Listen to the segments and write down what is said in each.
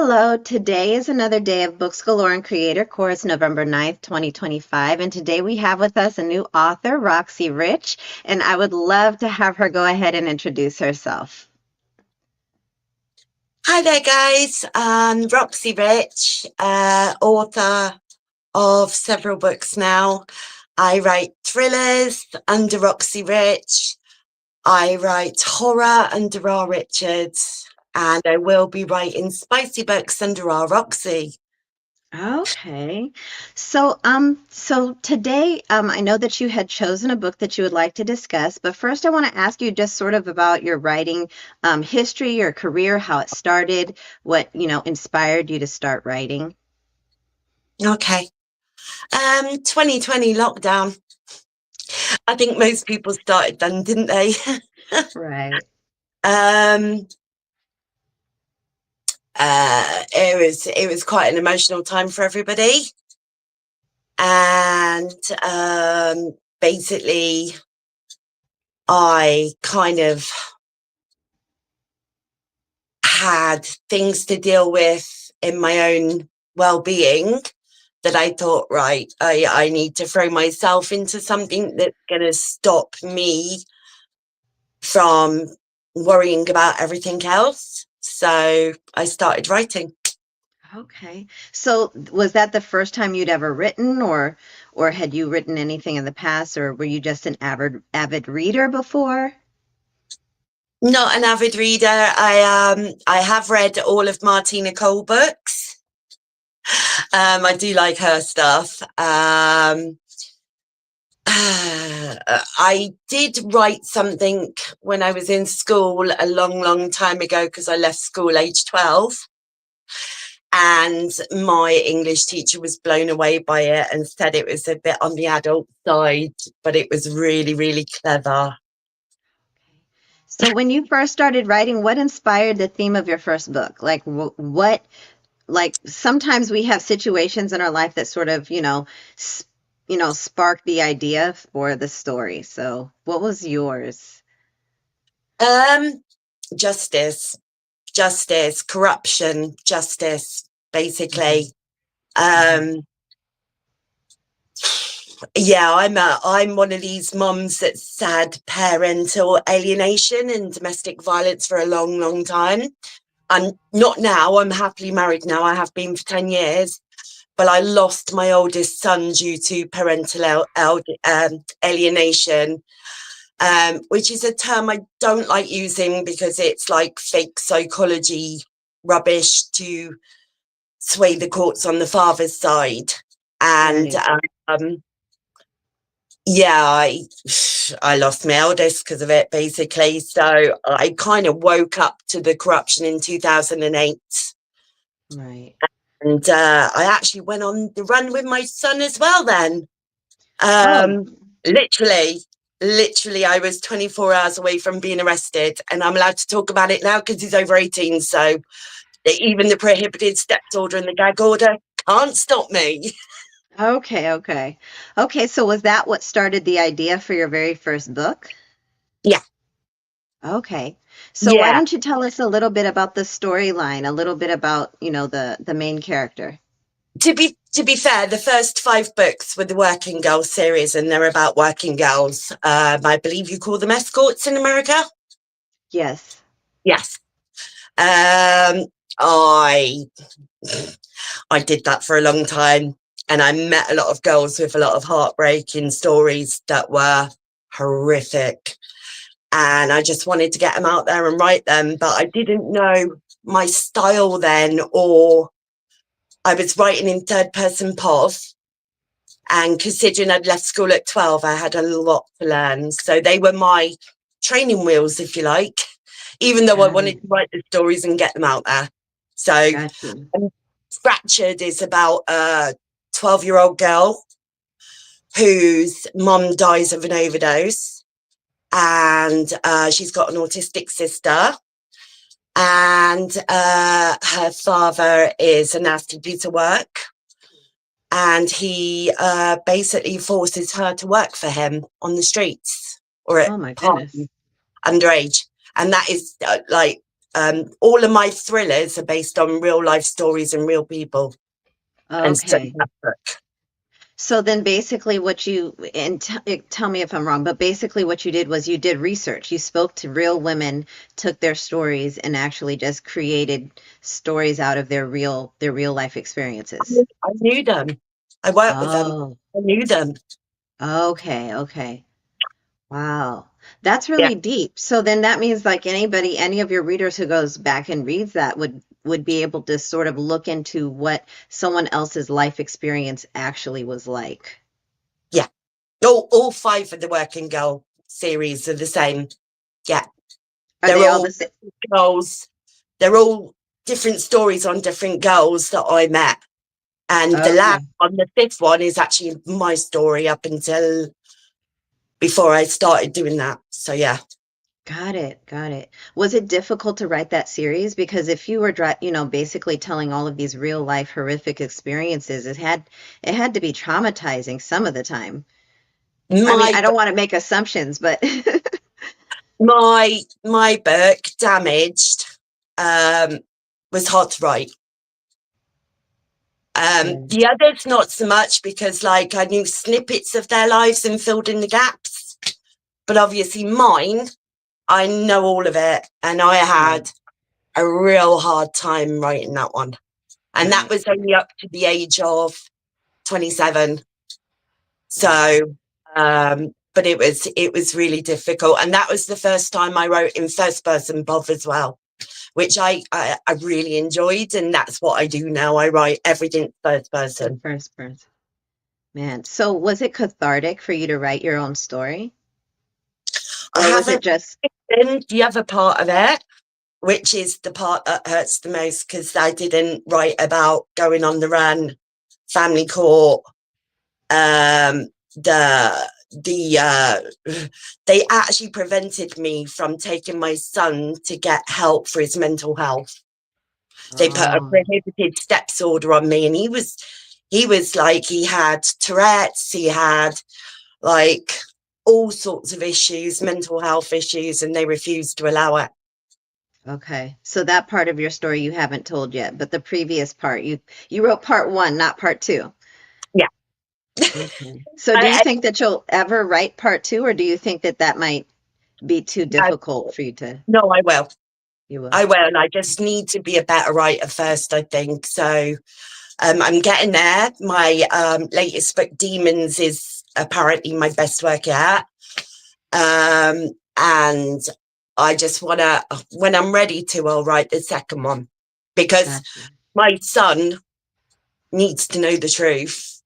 Hello, today is another day of Books Galore and Creator Course, November 9th, 2025. And today we have with us a new author, Roxy Rich, and I would love to have her go ahead and introduce herself. Hi there, guys. Roxy Rich, author of several books now. I write thrillers under Roxy Rich. I write horror under R. Richards. And I will be writing spicy books under R. Roxy. Okay. So today, I know that you had chosen a book that you would like to discuss, but first I want to ask you just sort of about your writing history, your career, how it started, what, inspired you to start writing. Okay. 2020 lockdown. I think most people started then, didn't they? Right. um, it was quite an emotional time for everybody. And basically I kind of had things to deal with in my own well-being that I thought, right, I need to throw myself into something that's going to stop me from worrying about everything else. So I started writing. Okay. So was that the first time you'd ever written or had you written anything in the past or were you just an avid reader before? Not an avid reader. I have read all of Martina Cole books. I do like her stuff. I did write something when I was in school a long time ago because I left school age 12. And my English teacher was blown away by it and said it was a bit on the adult side, but it was really clever. So when you first started writing, what inspired the theme of your first book? Like what like sometimes we have situations in our life that sort of, spark the idea for the story. So what was yours? Um, justice, corruption, justice, basically. Mhm. Um, yeah, I'm one of these mums that's had parental alienation and domestic violence for a long time. I'm not now, I'm happily married now. I have been for 10 years, but I lost my oldest son due to parental alienation, which is a term I don't like using because it's like fake psychology rubbish to sway the courts on the father's side. And Right. yeah, I lost my eldest because of it, basically. So I kind of woke up to the corruption in 2008. Right. And I actually went on the run with my son as well then. Oh, Um, literally, literally, I was 24 hours away from being arrested, and I'm allowed to talk about it now because he's over 18. So even the prohibited steps order and the gag order can't stop me. okay. Okay, so was that what started the idea for your very first book? Yeah, Okay. So why yeah. don't you tell us a little bit about the storyline, a little bit about, the main character? To be fair, the first 5 books were the Working Girls series, and they're about working girls. I believe you call them escorts in America. Yes. Yes. Um, I I did that for a long time, and I met a lot of girls with a lot of heartbreaking stories that were horrific. And I just wanted to get them out there and write them, but I didn't know my style then, or I was writing in third person POV. And considering I'd left school at 12, I had a lot to learn. So they were my training wheels, if you like, even though I Got wanted it. to write the stories and get them out there. So Got you. Fractured is about a 12-year-old girl whose mum dies of an overdose, and she's got an autistic sister, and her father is a nasty piece of work, and he basically forces her to work for him on the streets or at Oh my goodness. parties underage. And that is like All of my thrillers are based on real life stories and real people. And so Okay. that book. So then basically what you, and tell me if I'm wrong, but basically what you did was you did research. You spoke to real women, took their stories and actually just created stories out of their real life experiences. I knew them. I worked with them. Oh, I knew them. okay, okay. Wow. That's Yeah. really deep. So then that means like anybody, any of your readers who goes back and reads that would be able to sort of look into what someone else's life experience actually was like. Yeah. All five of the Working Girl series are the same. Yeah. Are They're they all all the same? girls. They're all different stories on different girls that I met. And the last Okay. one, the fifth one, is actually my story up until before I started doing that. So yeah. Got it. Got it. Was it difficult to write that series? Because if you were, basically telling all of these real life horrific experiences, it had to be traumatizing some of the time. I mean, My I don't want to make assumptions, but my book, Damaged, um, was hard to write. yeah, The others not so much because like I knew snippets of their lives and filled in the gaps. But obviously mine, I know all of it. And I right, had a real hard time writing that one. And that right, was only up to the age of 27. right. So but it was really difficult. And that was the first time I wrote in first person Bob as well, which I really enjoyed. And that's what I do now. I write everything first In person. first person. Man, so was it cathartic for you to write your own story? I Or was it haven't just, written the other part of it, which is the part that hurts the most because I didn't write about going on the run, family court, um, they actually prevented me from taking my son to get help for his mental health. They put a oh, prohibited steps order on me, and he was like he had Tourette's, he had like all sorts of issues, mental health issues, and they refused to allow it. okay. So that part of your story you haven't told yet, but the previous part, you wrote part one, not part two. Yeah. Okay. So do you I, think that you'll ever write part two, or do you think that that might be too I, difficult for you to, no, I will. you will? I will. I just need to be a better writer first, I think. So I'm getting there. My latest book, Demons, is apparently my best work yet. And I just want to, when I'm ready to, I'll write the second one because Gotcha. my son needs to know the truth.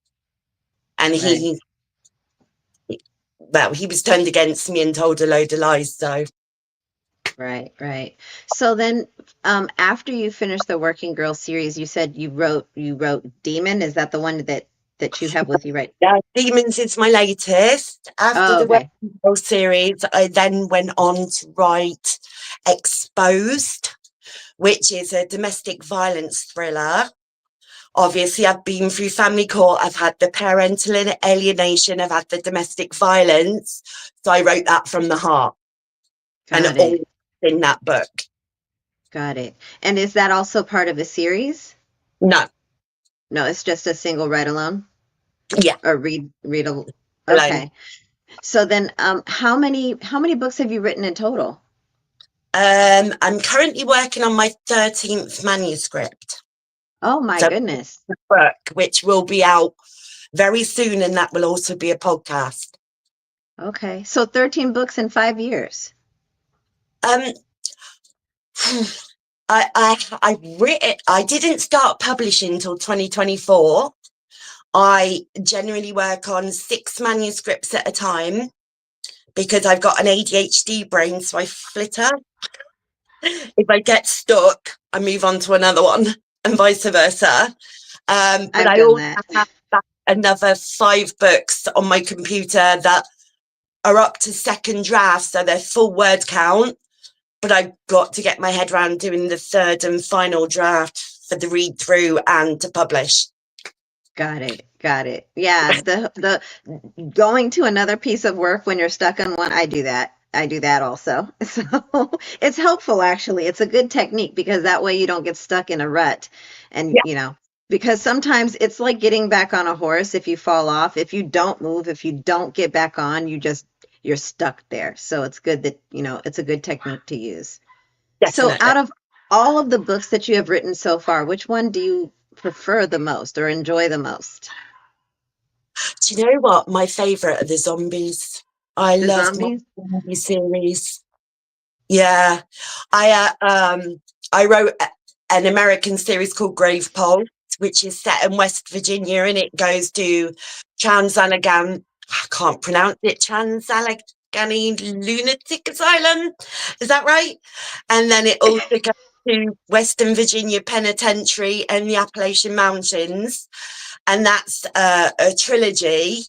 And Right. well, he was turned against me and told a load of lies. So Right, right. So then, after you finished the Working Girl series, you said you wrote Demon. Is that the one that you have with you right? yeah, Demons is my latest. After Oh, the okay. Working Girl series, I then went on to write Exposed, which is a domestic violence thriller. Obviously, I've been through family court, I've had the parental alienation, I've had the domestic violence. So I wrote that from the heart and Got all it. in that book. Got it. And is that also part of a series? No, No, it's just a single read alone yeah, or read a. alone. Okay. So then, how many books have you written in total? I'm currently working on my 13th manuscript. Oh my So goodness. the book, which will be out very soon, and that will also be a podcast. Okay. So 13 books in 5 years. Um, I writ it. I didn't start publishing until 2024. I generally work on 6 manuscripts at a time because I've got an ADHD brain, so I flitter. If I get stuck, I move on to another one, and vice versa. But I've I done also that. have another 5 books on my computer that are up to second draft, so they're full word count. But I've got to get my head around doing the third and final draft for the read through and to publish. Got it. Got it. Yeah, the going to another piece of work when you're stuck on one, I do that. I do that also. So it's helpful actually. It's a good technique because that way you don't get stuck in a rut. And, Yeah, because sometimes it's like getting back on a horse if you fall off. If you don't move, if you don't get back on, you're stuck there. So it's good that, it's a good technique to use. So definitely. out of all of the books that you have written so far, which one do you prefer the most or enjoy the most? Do you know what? My favourite are the zombies. I The love my zombies? zombie series. Yeah, I I wrote an American series called Grave Pole, which is set in West Virginia, and it goes to Trans-Allegheny. I can't pronounce it. Trans-Allegheny Lunatic Asylum. Is that right? And then it also goes to Western Virginia Penitentiary and the Appalachian Mountains, and that's a trilogy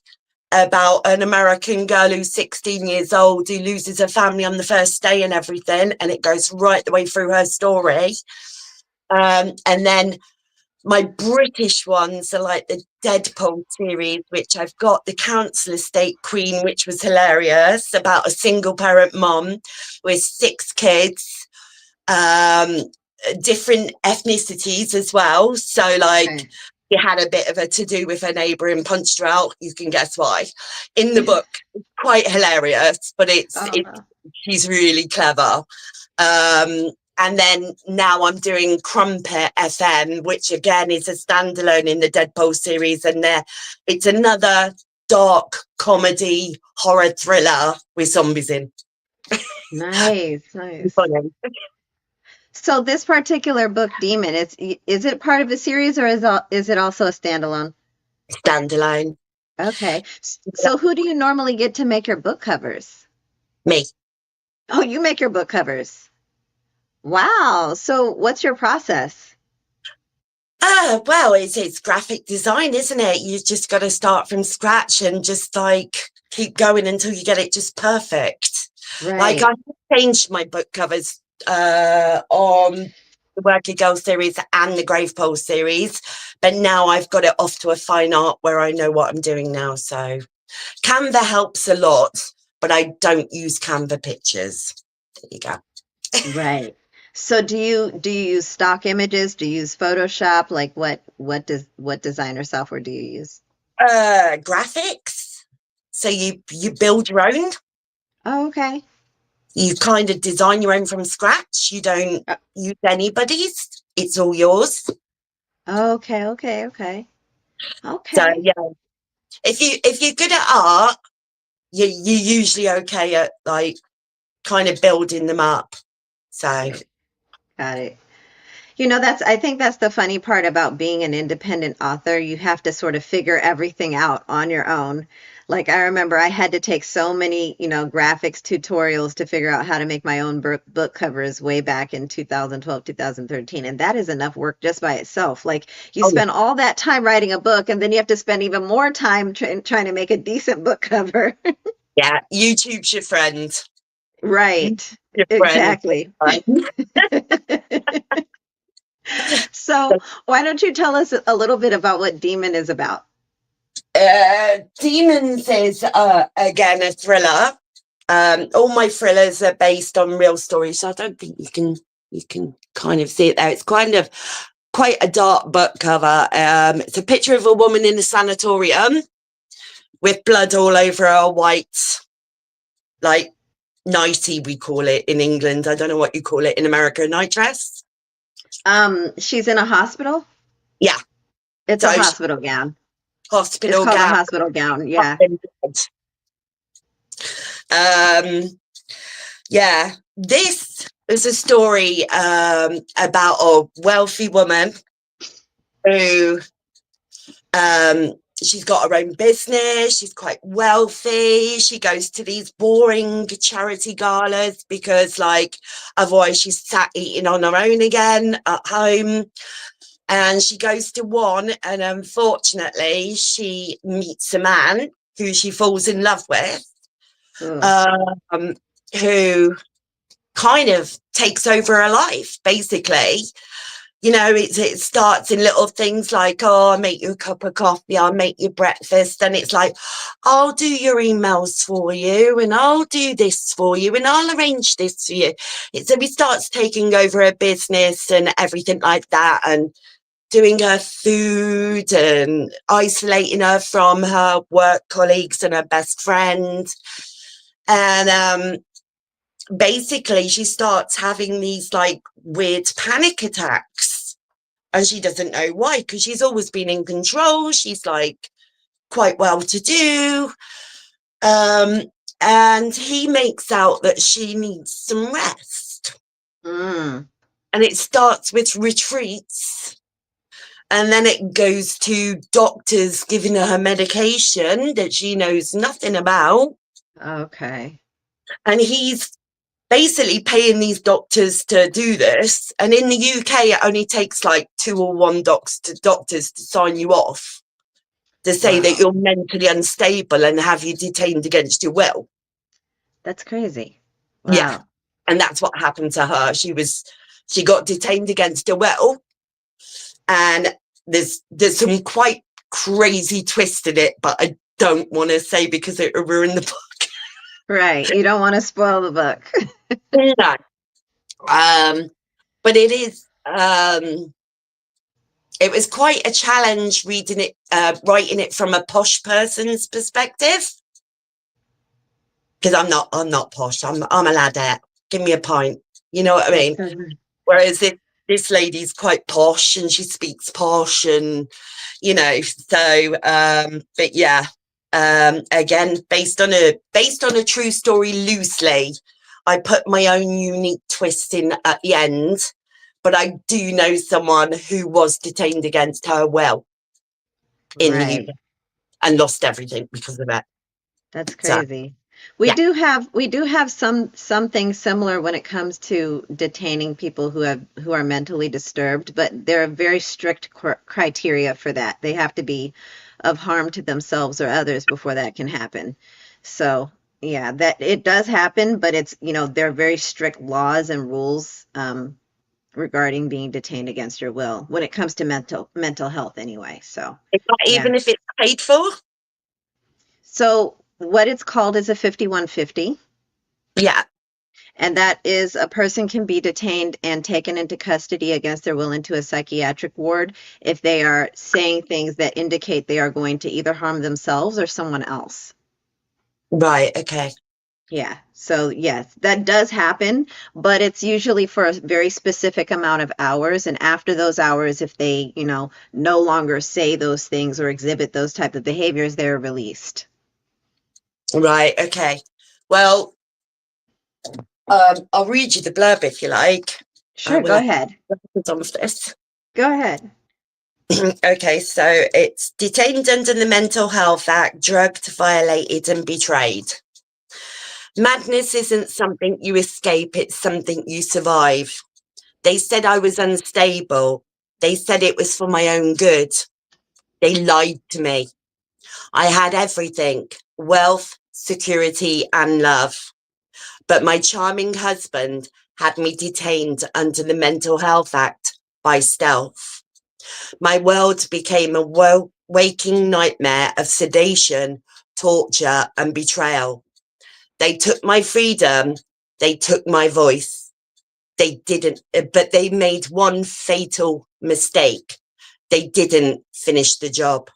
about an American girl who's 16 years old who loses her family on the first day and everything, and it goes right the way through her story. And then my British ones are like the Deadpool series, which I've got the Council Estate Queen, which was hilarious, about a single parent mom with 6 kids, um, different ethnicities as well. So, like, Okay. you had a bit of a to do with her neighbour and punched her out. You can guess why. In the book, it's quite hilarious, but Oh, no. she's really clever. And then now I'm doing Crumpet FM, which again is a standalone in the Deadpool series, and it's another dark comedy horror thriller with zombies in. Nice, nice. Funny. So this particular book, Demon, is it part of a series or is it also a standalone? Standalone. Okay. So who do you normally get to make your book covers? Me. Oh, you make your book covers. Wow. So what's your process? Well, it's graphic design, isn't it? You've just got to start from scratch and just like keep going until you get it just perfect. Like Right. I changed my book covers on the Working Girl series and the Grave Pole series, but now I've got it off to a fine art where I know what I'm doing now. So Canva helps a lot, but I don't use Canva pictures. There you go. Right. So do you use stock images? Do you use Photoshop? Like what designer software do you use? Graphics. So you build your own. Oh, okay. You kind of design your own from scratch. You don't Uh, use anybody's. It's all yours. Okay, okay, okay. So Okay. yeah, if you're good at art, you're usually okay at like kind of building them up. So Got it. I think that's the funny part about being an independent author. You have to sort of figure everything out on your own. Like I remember I had to take so many, graphics tutorials to figure out how to make my own book covers way back in 2012, 2013. And that is enough work just by itself. Like you oh spend all that time writing a book and then you have to spend even more time trying to make a decent book cover. yeah, YouTube's your friend. Right. Your friend. Exactly. So, why don't you tell us a little bit about what Demon is about? Demons is again a thriller. All my thrillers are based on real stories, so I don't think you can kind of see it there. It's kind of quite a dark book cover. It's a picture of a woman in a sanatorium with blood all over her white, like nightie, we call it in England. I don't know what you call it in America, nightdress. She's in a hospital. Yeah, It's so a hospital gown. It's hospital called a gown. hospital gown. Yeah. Um, yeah, this is a story about a wealthy woman who um, she's got her own business. She's quite wealthy. She goes to these boring charity galas because, like, otherwise she's sat eating on her own again at home. And she goes to one, and unfortunately, she meets a man who she falls in love with, Ugh. um, who kind of takes over her life, basically. it starts in little things like, oh, I'll make you a cup of coffee, I'll make you breakfast. And it's like, I'll do your emails for you, and I'll do this for you, and I'll arrange this for you. So he starts taking over her business and everything like that, and doing her food and isolating her from her work colleagues and her best friend. And basically, she starts having these like weird panic attacks, and she doesn't know why, because she's always been in control. She's like quite well to do. Um, and he makes out that she needs some rest. Mm. And it starts with retreats. And then it goes to doctors giving her medication that she knows nothing about. Okay. And he's basically paying these doctors to do this. And in the UK, it only takes like 2 or 1 doctors to sign you off to say that Wow. you're mentally unstable and have you detained against your will. That's crazy. Yeah. Wow. And that's what happened to her. She got detained against her will. And there's some quite crazy twist in it, but I don't want to say because it will ruin the book. Right. You don't want to spoil the book. No. But it was quite a challenge reading it, writing it from a posh person's perspective. Because I'm not posh. I'm a ladette. Give me a pint. You know what I That's mean? so Whereas this lady's quite posh and she speaks posh, and but yeah, again, based on a true story loosely. I put my own unique twist in at the end, but I do know someone who was detained against her will in the UK right. and lost everything because of it. That's So crazy. We yeah, do have something similar when it comes to detaining people who are mentally disturbed, but there are very strict criteria for that. They have to be of harm to themselves or others before that can happen. So, yeah, that it does happen, but there are very strict laws and rules regarding being detained against your will when it comes to mental health anyway. So, it's not yeah. even if it's paid for. So, what it's called is a 5150. Yeah, And that is a person can be detained and taken into custody against their will into a psychiatric ward if they are saying things that indicate they are going to either harm themselves or someone else. right, okay. Yeah. So, yes, that does happen, but it's usually for a very specific amount of hours. And after those hours, if they, no longer say those things or exhibit those type of behaviors, they're released. Right, okay. Well, I'll read you the blurb if you like. I Sure, will go have ahead. some of this. Go ahead. Okay, so it's detained under the Mental Health Act, drugged, violated, and betrayed. Madness isn't something you escape, it's something you survive. They said I was unstable. They said it was for my own good. They lied to me. I had everything: wealth, security, and love. But my charming husband had me detained under the Mental Health Act by stealth. My world became a waking nightmare of sedation, torture, and betrayal. They took my freedom, they took my voice. They didn't, but they made one fatal mistake. They didn't finish the job.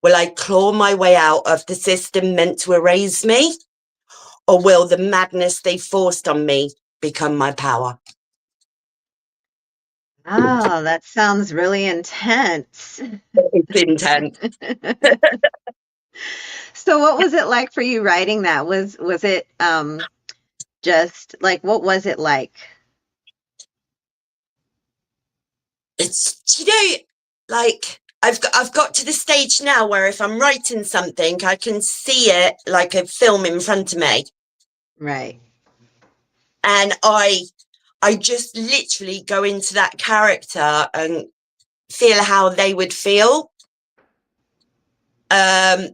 Will I claw my way out of the system meant to erase me? Or will the madness they forced on me become my power? Oh, that sounds really intense. It's intense. So what was it like for you writing that? Was it just like what was it like? It's like I've got to the stage now where if I'm writing something, I can see it like a film in front of me, Right. and I just literally go into that character and feel how they would feel. Um,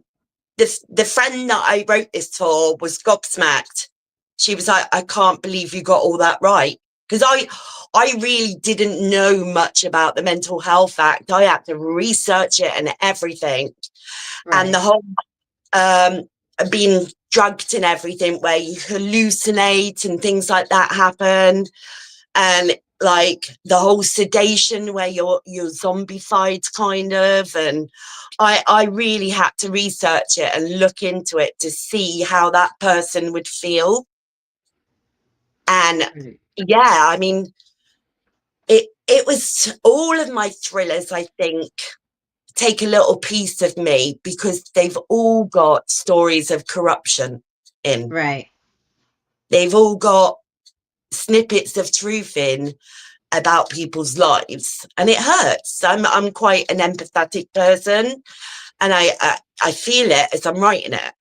the friend that I wrote this for was gobsmacked. She was like, "I can't believe you got all that right," because I really didn't know much about the Mental Health Act. I had to research it and everything, and the Right. whole um, being drugged and everything, where you hallucinate and things like that happen, and like the whole sedation where you're zombified kind of, and I really had to research it and look into it to see how that person would feel. And Right. yeah, I mean, it was all of my thrillers, I think, take a little piece of me because they've all got stories of corruption in. Right. They've all got snippets of truth in about people's lives, and it hurts. I'm quite an empathetic person, and I feel it as I'm writing it.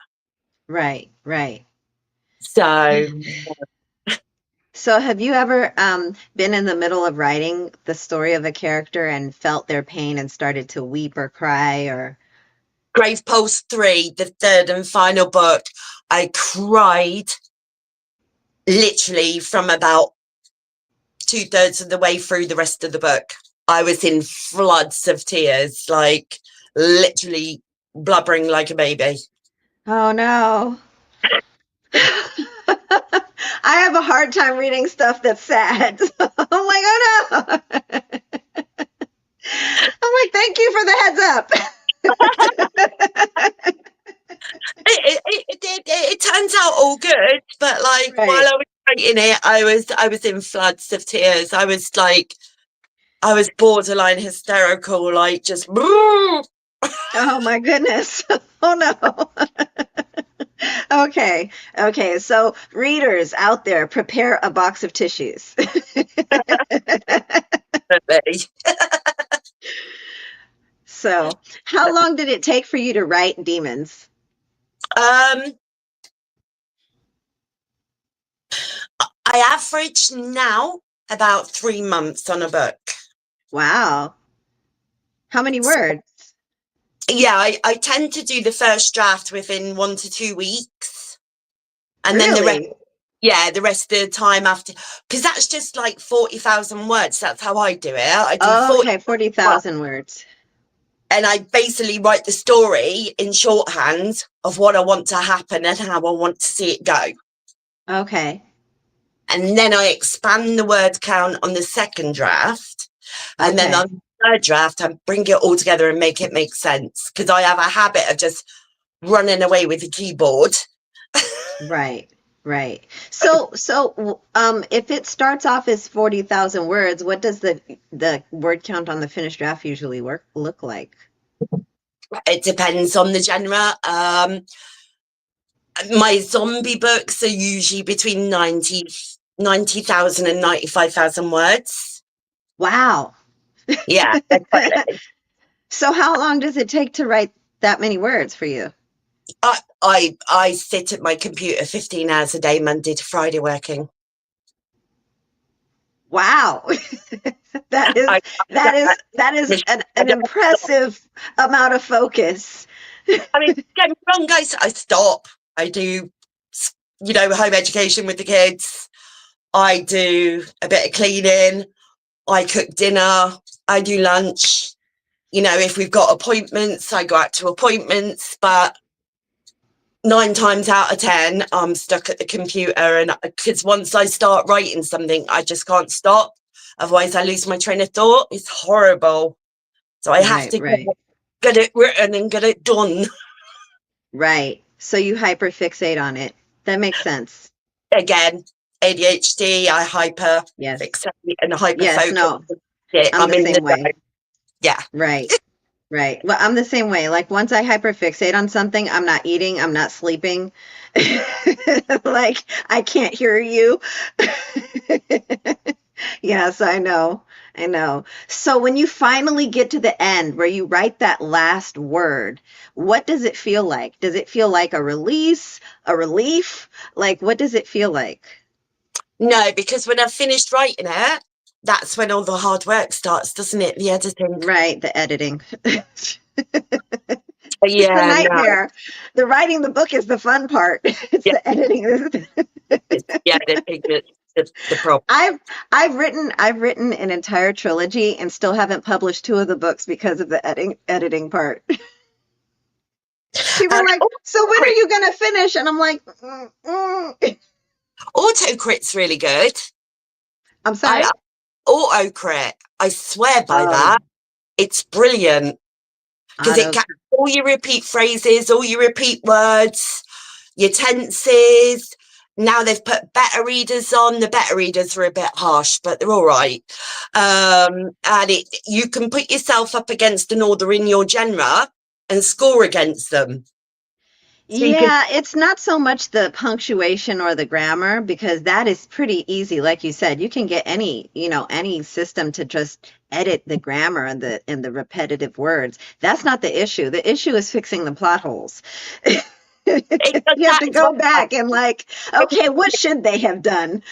Right. Right. So So have you ever been in the middle of writing the story of a character and felt their pain and started to weep or cry or Grave Pulse 3, the third and final book, I cried literally from about two-thirds of the way through the rest of the book. I was in floods of tears, like literally blubbering like a baby. oh no. I have a hard time reading stuff that's sad. So I'm like, oh no. I'm like, thank you for the heads up. It turns out all good, but like while Right. I was writing it, I was in floods of tears. I was like, I was borderline hysterical, like just Oh my goodness. Oh no. Okay. Okay. So readers out there, prepare a box of tissues. So, how long did it take for you to write Demons? um I average now about 3 months on a book. Wow. How many So, words? yeah, I tend to do the first draft within 1 to 2 weeks, and then Really? the rest of the time after, because that's just like 40,000 words. That's how I do it. I do 40 Okay, words, 40,000 words. and I basically write the story in shorthand of what I want to happen and how I want to see it go. Okay. And then I expand the word count on the second draft. And then Okay. on the third draft, I bring it all together and make it make sense. Because I have a habit of just running away with the keyboard. Right. Right. If it starts off as 40,000 words, what does the word count on the finished draft usually look like? It depends on the genre. My zombie books are usually between 90,000 and 95,000 words. Wow. Yeah. So how long does it take to write that many words for you? I sit at my computer 15 hours a day, Monday to Friday working. Wow. That is I, that is an impressive amount of focus. I mean, don't get me wrong, guys. I stop. I do, home education with the kids. I do a bit of cleaning. I cook dinner. I do lunch. If we've got appointments, I go out to appointments. But 9 times out of 10, I'm stuck at the computer. And because once I start writing something, I just can't stop. Otherwise, I lose my train of thought. It's horrible. So I have Right, to right, get it written and get it done. right. So you hyperfixate on it. That makes sense. Again, ADHD, I hyper Yes. fixate and hyper Yes, focus. no, I'm I'm the in the same way. zone. Yeah. Right. Right. Well, I'm the same way. Like once I hyperfixate on something, I'm not eating, I'm not sleeping. Like I can't hear you. Yes, I know. I know. So when you finally get to the end where you write that last word, what does it feel like? Does it feel like a release, a relief? Like what does it feel like? No, because when I've finished writing it, that's when all the hard work starts, doesn't it? The editing. Right, the editing. It's the Yeah, no. nightmare. The writing the book is the fun part. It's Yeah, the editing. it's the editing. the problem. I've I've written an entire trilogy and still haven't published two of the books because of the editing part. People Uh, are like, "So when are autocrit, you gonna finish?" And I'm like, autocrit's really good. "I'm I sorry." autocrit. I swear by Oh, that. It's brilliant because it auto. gets all your repeat phrases, all your repeat words, your tenses. Now they've put better readers on. The better readers are a bit harsh, but they're all right. And you can put yourself up against an author in your genre and score against them. So you can Yeah, it's not so much the punctuation or the grammar because that is pretty easy. Like you said, you can get any system to just edit the grammar and the repetitive words. That's not the issue. The issue is fixing the plot holes. it does You have that to as go well. back and like, okay, what should they have done?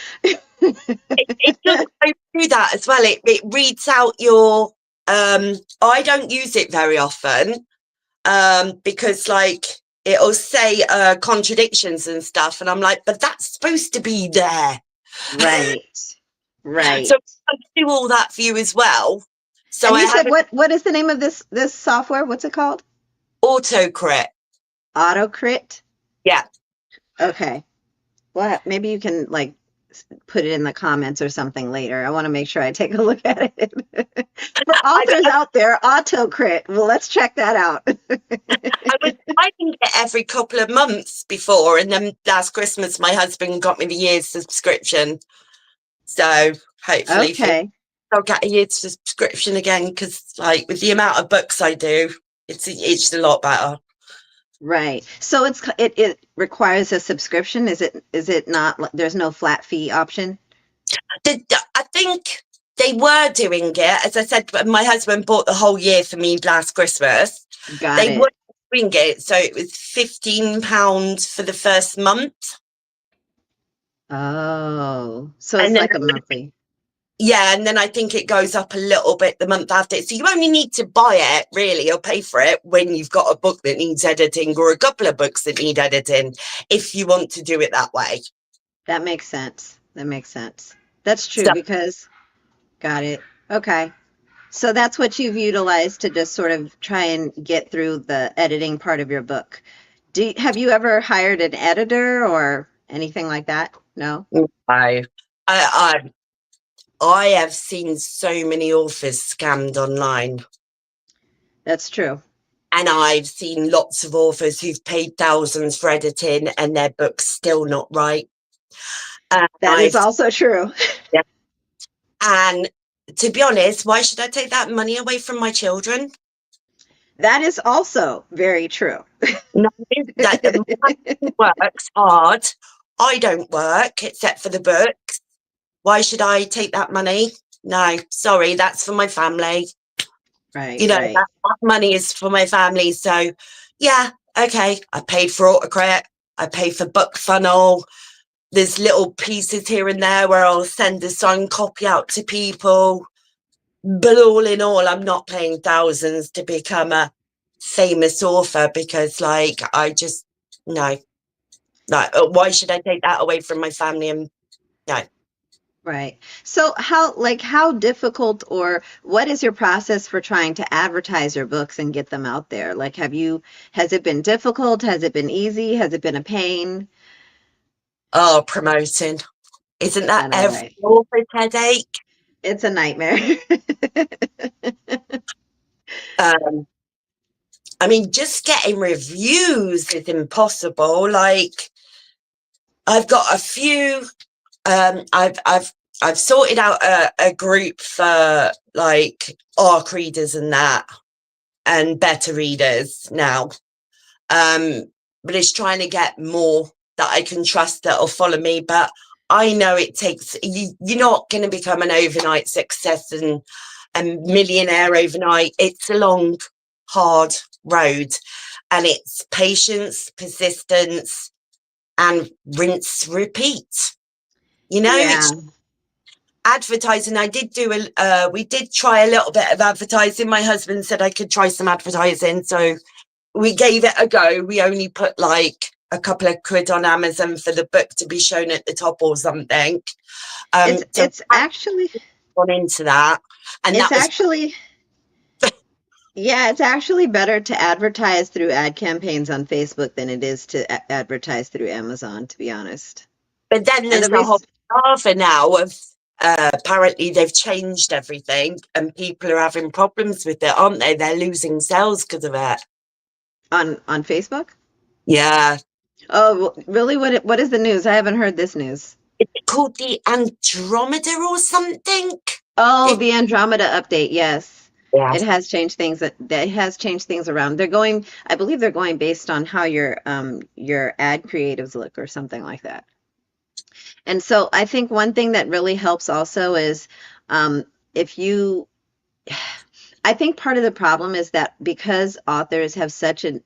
It does go through that as well. It reads out your I don't use it very often because like it'll say contradictions and stuff, and I'm like, but that's supposed to be there. Right. So Right. I do all that for you as well. So And I you have said an what is the name of this software? What's it called? autocrit. AutoCrit? Yeah. Okay. Well, maybe you can like put it in the comments or something later. I want to make sure I take a look at it. For authors I, out there, AutoCrit. Well, let's check that out. I was finding it every couple of months before, and then last Christmas my husband got me the year's subscription. So hopefully for Okay. I'll get a year's subscription again because, like, with the amount of books I do, it's a lot better. Right. So it requires a subscription. Is it not there's no flat fee option? I think they were doing it, as I said. My husband bought the whole year for me last Christmas. Got They were it. doing it, so it was £15 for the first month, Oh, so and it's then like a monthly. yeah, and then I think it goes up a little bit the month after. So you only need to buy it really or pay for it when you've got a book that needs editing or a couple of books that need editing, if you want to do it that way. That makes sense. That makes sense. That's true So because got it. Okay. So that's what you've utilized to just sort of try and get through the editing part of your book. Have you ever hired an editor or anything like that? No? I I have seen so many authors scammed online, That's true. and I've seen lots of authors who've paid thousands for editing and their book's still not right. And That is also true. yeah, and to be honest, why should I take that money away from my children? That is also very true. No, that my husband works hard. I don't work except for the books. Why should I take that money? No, sorry, that's for my family. Right, You know, right. that money is for my family. So, yeah, okay. I paid for autocrat. I pay for book funnel. There's little pieces here and there where I'll send a signed copy out to people. But all in all, I'm not paying thousands to become a famous author because, like, I just, no, no. Why should I take that away from my family? And no. Right. So how difficult or what is your process for trying to advertise your books and get them out there? Like has it been difficult? Has it been easy? Has it been a pain? Oh, promoting. Isn't that I know, every right? author's headache? It's a nightmare. Um, I mean, just getting reviews is impossible. Like, I've got a few. Um, I've I've I've sorted out a group for like ARC readers and that, and better readers now. Um, but it's trying to get more that I can trust that'll follow me. But I know it takes you're not going to become an overnight success and a millionaire overnight. It's a long, hard road, and it's patience, persistence, and rinse, repeat. You know, Yeah, it's advertising. I did do we did try a little bit of advertising. My husband said I could try some advertising, so we gave it a go. We only put like a couple of quid on Amazon for the book to be shown at the top or something. It's So it's actually I've gone into that, and it's that was. actually yeah, it's actually better to advertise through ad campaigns on Facebook than it is to advertise through Amazon, to be honest. But then And the there's a whole reason lava now of apparently they've changed everything, and people are having problems with it, aren't they? They're losing sales because of it. on Facebook? Yeah. Oh, really? What is the news? I haven't heard this news. Is it called the Andromeda or something? Oh, It, the Andromeda update. Yes. yeah. It has changed things that has changed things around. They're going, I believe they're going based on how your ad creatives look or something like that. And so I think one thing that really helps also is if you I think part of the problem is that because authors have such an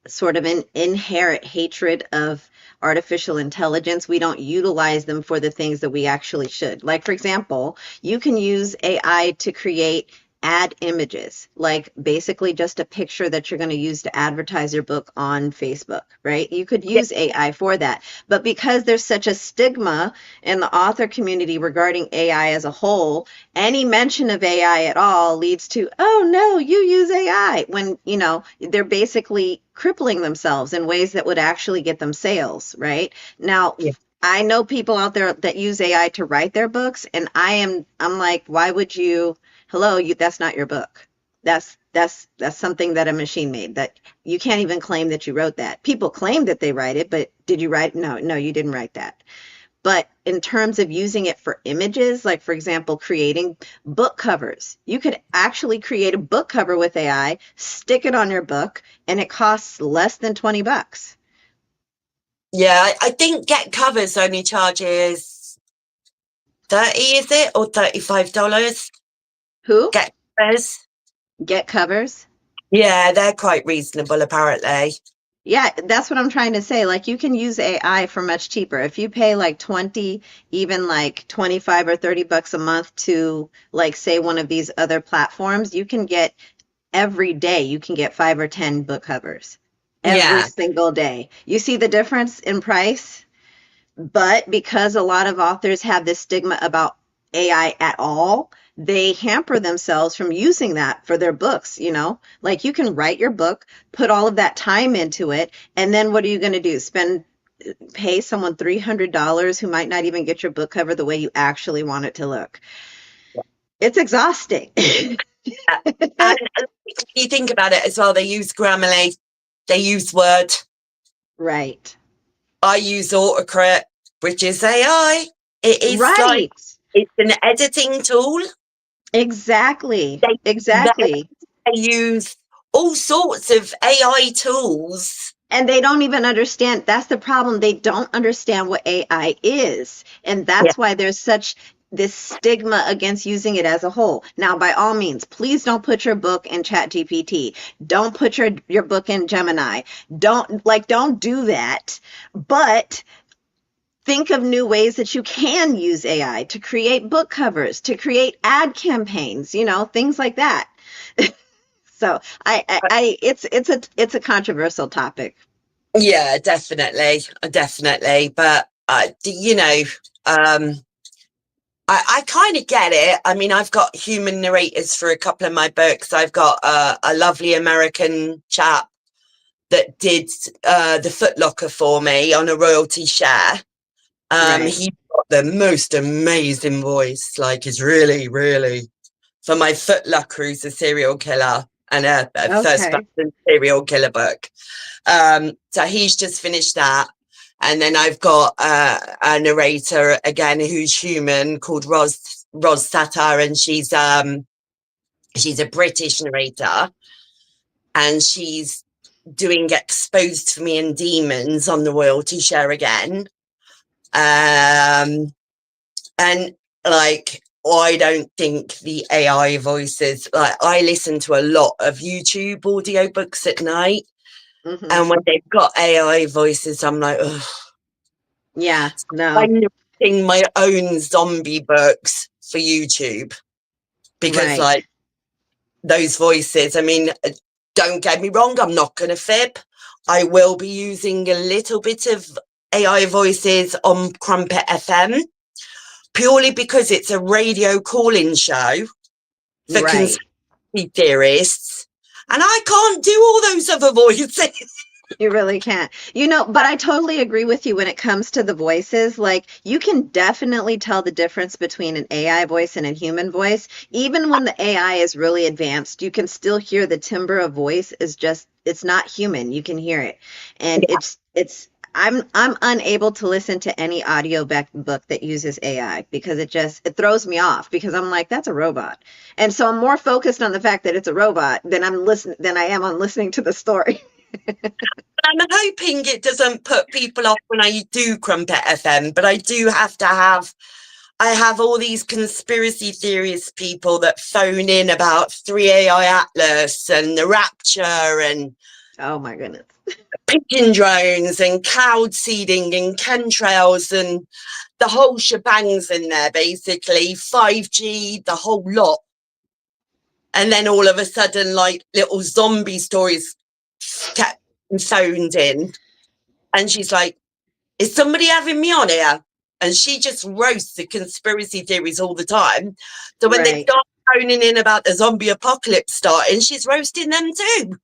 sort of an inherent hatred of artificial intelligence, we don't utilize them for the things that we actually should. Like, for example, you can use AI to create ad images, like basically just a picture that you're going to use to advertise your book on Facebook, right? You could use AI for that. But because there's such a stigma in the author community regarding AI as a whole, any mention of AI at all leads to, oh no, you use AI, when, they're basically crippling themselves in ways that would actually get them sales, right? Now, Yeah. I know people out there that use AI to write their books, and I'm like, why would you, hello, that's not your book. That's something that a machine made, that you can't even claim that you wrote that. People claim that they write it, but did you write? No, no, you didn't write that. But in terms of using it for images, like for example, creating book covers, you could actually create a book cover with AI, stick it on your book, and it costs less than $20. Yeah, I think Get Covers only charges 30, is it? Or $35? Who? Get Covers. Get covers? Yeah, they're quite reasonable, apparently. Yeah, that's what I'm trying to say. Like, you can use AI for much cheaper. If you pay like 20, even like 25 or $30 a month to, like, say, one of these other platforms, you can get every day, you can get 5 or 10 book covers every Yeah. single day. You see the difference in price? But because a lot of authors have this stigma about AI at all, they hamper themselves from using that for their books, Like, you can write your book, put all of that time into it, and then what are you going to do? Pay someone $300 who might not even get your book cover the way you actually want it to look. It's exhausting. And if you think about it as well, they use Grammarly, they use Word. Right. I use Autocorrect, which is AI. It is like, Right. it's an editing tool. Exactly. They, they, Exactly. they use all sorts of AI tools. And they don't even understand. That's the problem. They don't understand what AI is. And Yeah. that's why there's such this stigma against using it as a whole. Now, by all means, please don't put your book in ChatGPT. Don't put your book in Gemini. Don't do that. But think of new ways that you can use AI to create book covers, to create ad campaigns, things like that. So it's a controversial topic. Yeah, definitely, definitely. But um, I kind of get it. I mean, I've got human narrators for a couple of my books. I've got a lovely American chap that did the Footlocker for me on a royalty share. Right. He got the most amazing voice. Like, he's really, really, for my Footlocker, who's a serial killer and a first Okay. person serial killer book. So he's just finished that. And then I've got a narrator again who's human called Ros Satar, and she's a British narrator, and she's doing Exposed for Me and Demons on the royalty share again. And like, I don't think the AI voices, like, I listen to a lot of YouTube audiobooks at night, Hmm. and when they've got AI voices, I'm like, ugh. Yeah, no, I'm writing my own zombie books for YouTube because, right. like, those voices, I mean, don't get me wrong, I'm not going to fib. I will be using a little bit of AI voices on Crumpet FM, purely because it's a radio call-in show for Right. conspiracy theorists, and I can't do all those other voices. You really can't. But I totally agree with you when it comes to the voices. Like, you can definitely tell the difference between an AI voice and a human voice. Even when the AI is really advanced, you can still hear the timbre of voice is just, it's not human. You can hear it. And Yeah, I'm unable to listen to any audio back book that uses AI because it throws me off because I'm like, that's a robot. And so I'm more focused on the fact that it's a robot than I am on listening to the story. I'm hoping it doesn't put people off when I do Crumpet FM, but I do have to have. I have all these conspiracy theorist people that phone in about 3AI Atlas and the Rapture and Oh my goodness. pigeon drones and cloud seeding and chemtrails and the whole shebang's in there, basically 5G, the whole lot. And then all of a sudden, like little zombie stories kept phoned in, and she's like, "Is somebody having me on here?" And she just roasts the conspiracy theories all the time. So when they Right. start phoning in about the zombie apocalypse starting, she's roasting them too.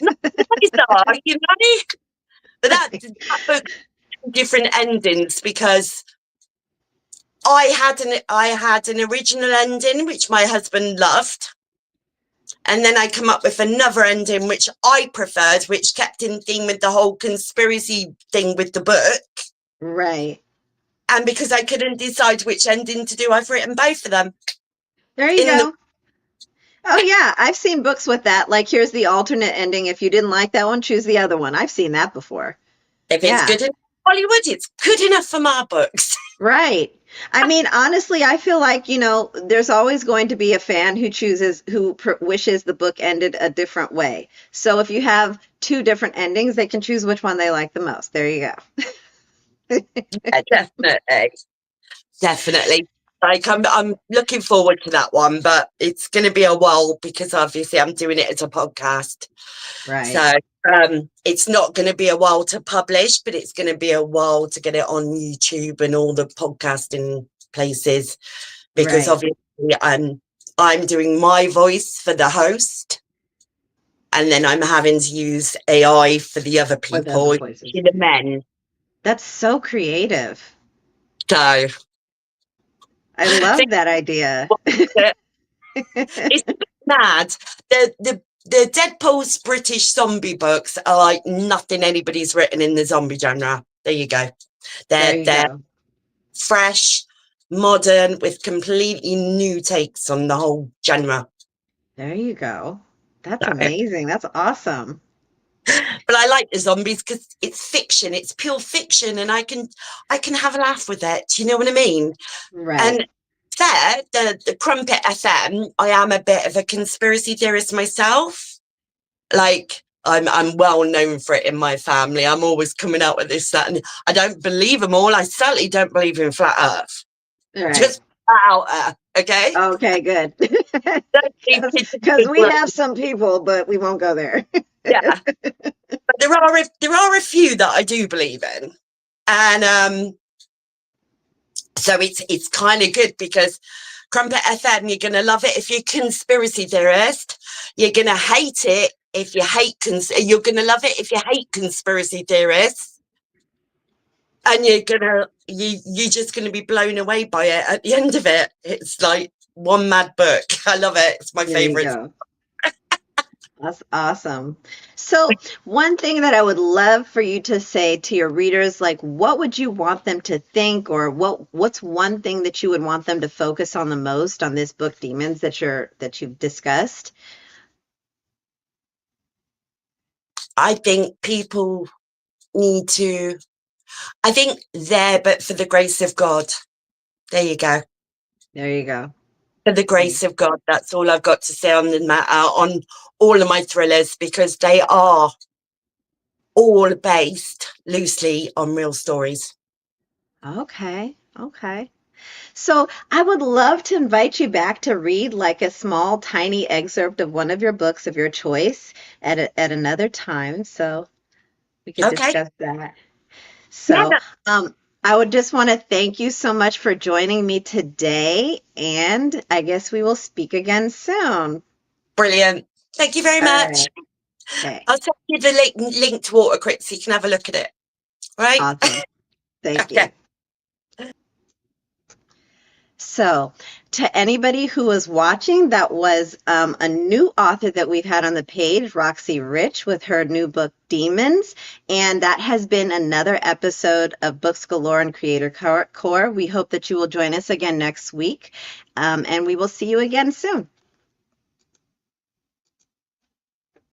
Not bizarre, you know. But that book different endings because I had an original ending which my husband loved, and then I come up with another ending which I preferred, which kept in theme with the whole conspiracy thing with the book. Right. And because I couldn't decide which ending to do, I've written both of them There you in the. go. Oh yeah, I've seen books with that. Like, here's the alternate ending. If you didn't like that one, choose the other one. I've seen that before. If it's Yeah. good enough for Hollywood, it's good enough for my books. Right. I mean, honestly, I feel like, there's always going to be a fan who wishes the book ended a different way. So if you have two different endings, they can choose which one they like the most. There you go. Yeah, definitely. Definitely. Like I'm looking forward to that one, but it's going to be a while because obviously I'm doing it as a podcast. Right. So it's not going to be a while to publish, but it's going to be a while to get it on YouTube and all the podcasting places because Right. obviously I'm doing my voice for the host, and then I'm having to use AI for the other For the other people, voices. especially the men. That's so creative. So I love that idea. it's a bit mad. The Deadpool's British zombie books are like nothing anybody's written in the zombie genre. There you go. There They're you they're go. fresh, modern, with completely new takes on the whole genre. There you go. That's So, amazing. That's awesome. but I like the zombies because it's fiction. It's pure fiction, and I can have a laugh with it. You know what I mean? Right. And the Crumpet FM, I am a bit of a conspiracy theorist myself. Like I'm well known for it in my family. I'm always coming out with this, that, and I don't believe them all. I certainly don't believe in flat Earth. All right. Just flat out there, okay? Okay, good. Don't need Because good we work. have some people, but we won't go there. Yeah, but there are a few that I do believe in, and so it's kind of good because Crumpet FM, you're gonna love it if you're a conspiracy theorist. You're gonna hate it if you hate you're gonna love it if you hate conspiracy theorists, and you're just gonna be blown away by it at the end of it. It's like one mad book. I love it. It's my There you favorite. go. That's awesome. So, one thing that I would love for you to say to your readers, like, what would you want them to think, or what's one thing that you would want them to focus on the most on this book, Demons, that you've discussed? I think people need to. I think there, but for the grace of God. There you go. There you go. For the grace of God, that's all I've got to say on the matter, on all of my thrillers, because they are all based loosely on real stories. Okay. Okay. So I would love to invite you back to read like a small, tiny excerpt of one of your books of your choice at another time. So We could Okay. discuss that. Yeah, So, I would just want to thank you so much for joining me today, and I guess we will speak again soon. brilliant. Thank you very All much. right. Okay. I'll send you the link to Water Crit so you can have a look at it. Right? Awesome. Thank Okay. you. So, to anybody who was watching, that was a new author that we've had on the page, Roxy Rich, with her new book, Demons. And that has been another episode of Books Galore and Creator Core. We hope that you will join us again next week, and we will see you again soon.